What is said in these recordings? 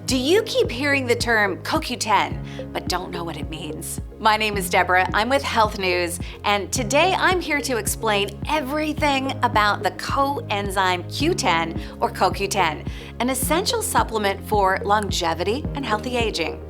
Do you keep hearing the term CoQ10, but don't know what it means? My name is Deborah, I'm with Healthnews, and today I'm here to explain everything about the Coenzyme Q10 or CoQ10, an essential supplement for longevity and healthy aging.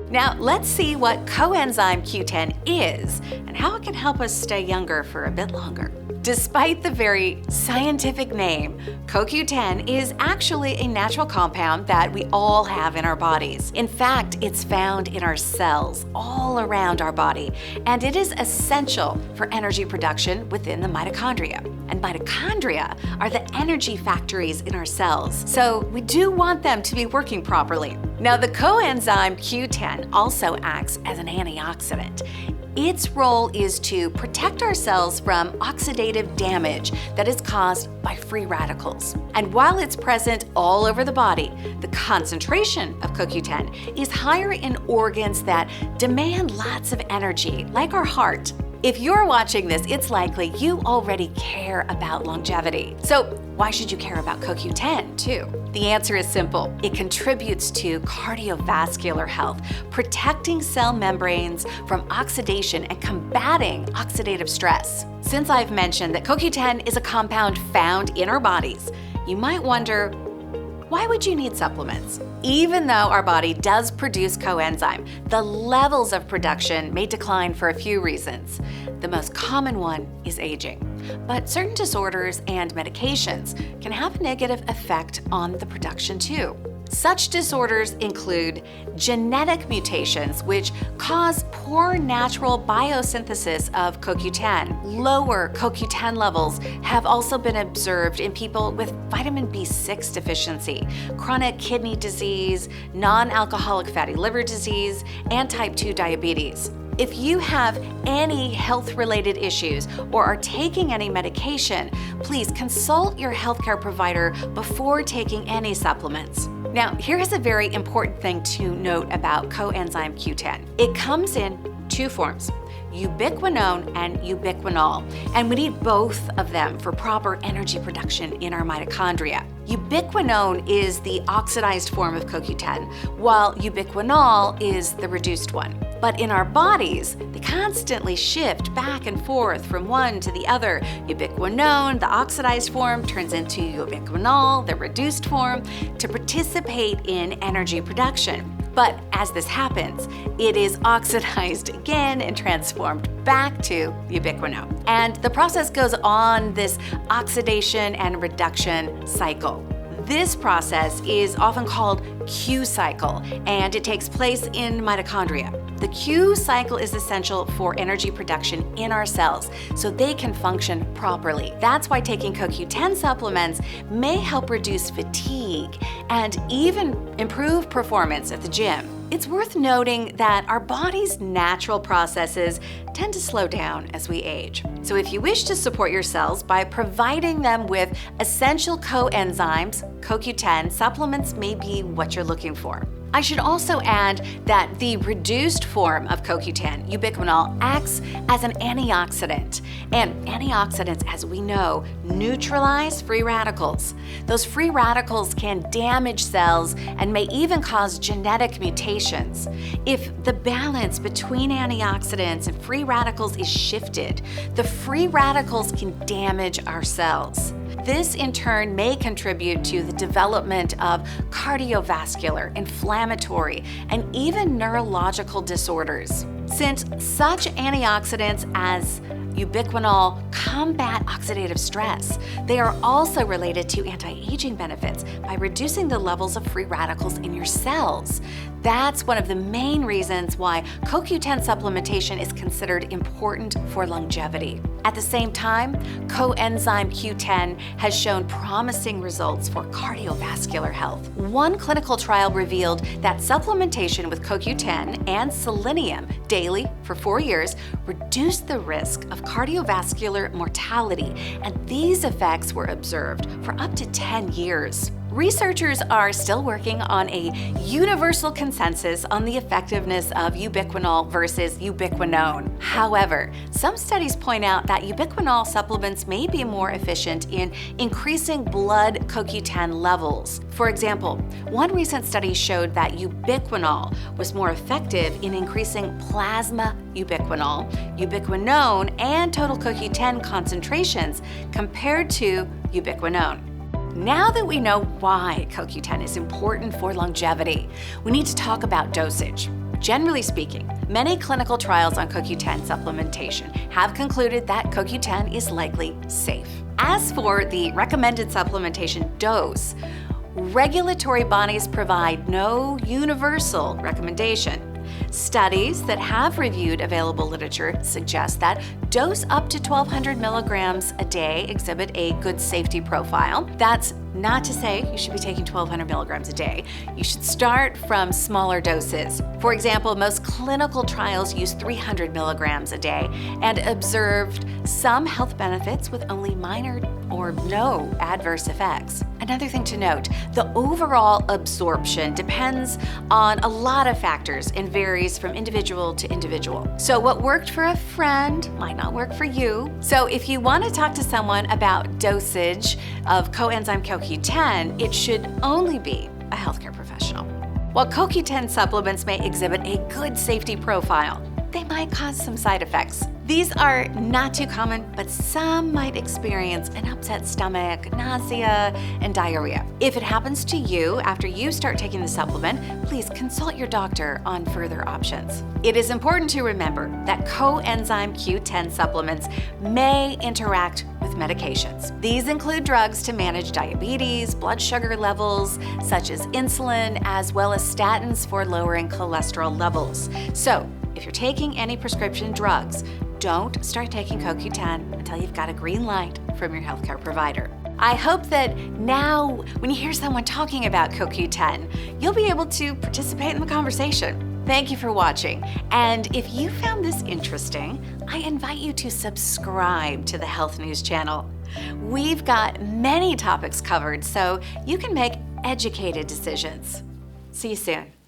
Now, let's see what Coenzyme Q10 is and how it can help us stay younger for a bit longer. Despite the very scientific name, CoQ10 is actually a natural compound that we all have in our bodies. In fact, it's found in our cells all around our body, and it is essential for energy production within the mitochondria. And mitochondria are the energy factories in our cells, so we do want them to be working properly. Now, the coenzyme Q10 also acts as an antioxidant. Its role is to protect our cells from oxidative damage that is caused by free radicals. And while it's present all over the body, the concentration of CoQ10 is higher in organs that demand lots of energy, like our heart. If you're watching this, it's likely you already care about longevity. So why should you care about CoQ10 too? The answer is simple. It contributes to cardiovascular health, protecting cell membranes from oxidation and combating oxidative stress. Since I've mentioned that CoQ10 is a compound found in our bodies, you might wonder, why would you need supplements? Even though our body does produce coenzyme, the levels of production may decline for a few reasons. The most common one is aging. But certain disorders and medications can have a negative effect on the production too. Such disorders include genetic mutations, which cause poor natural biosynthesis of CoQ10. Lower CoQ10 levels have also been observed in people with vitamin B6 deficiency, chronic kidney disease, non-alcoholic fatty liver disease, and type 2 diabetes. If you have any health-related issues or are taking any medication, please consult your healthcare provider before taking any supplements. Now, here is a very important thing to note about coenzyme Q10. It comes in two forms, Ubiquinone and Ubiquinol, and we need both of them for proper energy production in our mitochondria. Ubiquinone is the oxidized form of CoQ10, while Ubiquinol is the reduced one. But in our bodies, they constantly shift back and forth from one to the other. Ubiquinone, the oxidized form, turns into Ubiquinol, the reduced form, to participate in energy production. But as this happens, it is oxidized again and transformed back to ubiquinone. And the process goes on this oxidation and reduction cycle. This process is often called Q cycle, and it takes place in mitochondria. The Q cycle is essential for energy production in our cells so they can function properly. That's why taking CoQ10 supplements may help reduce fatigue and even improve performance at the gym. It's worth noting that our body's natural processes tend to slow down as we age. So if you wish to support your cells by providing them with essential coenzymes, CoQ10 supplements may be what you're looking for. I should also add that the reduced form of CoQ10, ubiquinol, acts as an antioxidant. And antioxidants, as we know, neutralize free radicals. Those free radicals can damage cells and may even cause genetic mutations. If the balance between antioxidants and free radicals is shifted, the free radicals can damage our cells. This in turn may contribute to the development of cardiovascular, inflammatory, and even neurological disorders. Since such antioxidants as ubiquinol combat oxidative stress, they are also related to anti-aging benefits by reducing the levels of free radicals in your cells. That's one of the main reasons why CoQ10 supplementation is considered important for longevity. At the same time, coenzyme Q10 has shown promising results for cardiovascular health. One clinical trial revealed that supplementation with CoQ10 and selenium daily for 4 years reduced the risk of cardiovascular mortality, and these effects were observed for up to 10 years. Researchers are still working on a universal consensus on the effectiveness of ubiquinol versus ubiquinone. However, some studies point out that ubiquinol supplements may be more efficient in increasing blood CoQ10 levels. For example, one recent study showed that ubiquinol was more effective in increasing plasma ubiquinol, ubiquinone, and total CoQ10 concentrations compared to ubiquinone. Now that we know why CoQ10 is important for longevity, we need to talk about dosage. Generally speaking, many clinical trials on CoQ10 supplementation have concluded that CoQ10 is likely safe. As for the recommended supplementation dose, regulatory bodies provide no universal recommendation. Studies that have reviewed available literature suggest that dose up to 1,200 milligrams a day exhibit a good safety profile. That's not to say you should be taking 1,200 milligrams a day. You should start from smaller doses. For example, most clinical trials use 300 milligrams a day and observed some health benefits with only minor or no adverse effects. Another thing to note, the overall absorption depends on a lot of factors and varies from individual to individual. So what worked for a friend might not work for you. So if you want to talk to someone about dosage of coenzyme CoQ10, it should only be a healthcare professional. While CoQ10 supplements may exhibit a good safety profile, they might cause some side effects. These are not too common, but some might experience an upset stomach, nausea, and diarrhea. If it happens to you after you start taking the supplement, please consult your doctor on further options. It is important to remember that coenzyme Q10 supplements may interact with medications. These include drugs to manage diabetes, blood sugar levels, such as insulin, as well as statins for lowering cholesterol levels. So, if you're taking any prescription drugs, don't start taking CoQ10 until you've got a green light from your healthcare provider. I hope that now, when you hear someone talking about CoQ10, you'll be able to participate in the conversation. Thank you for watching. And if you found this interesting, I invite you to subscribe to the Health News channel. We've got many topics covered, so you can make educated decisions. See you soon.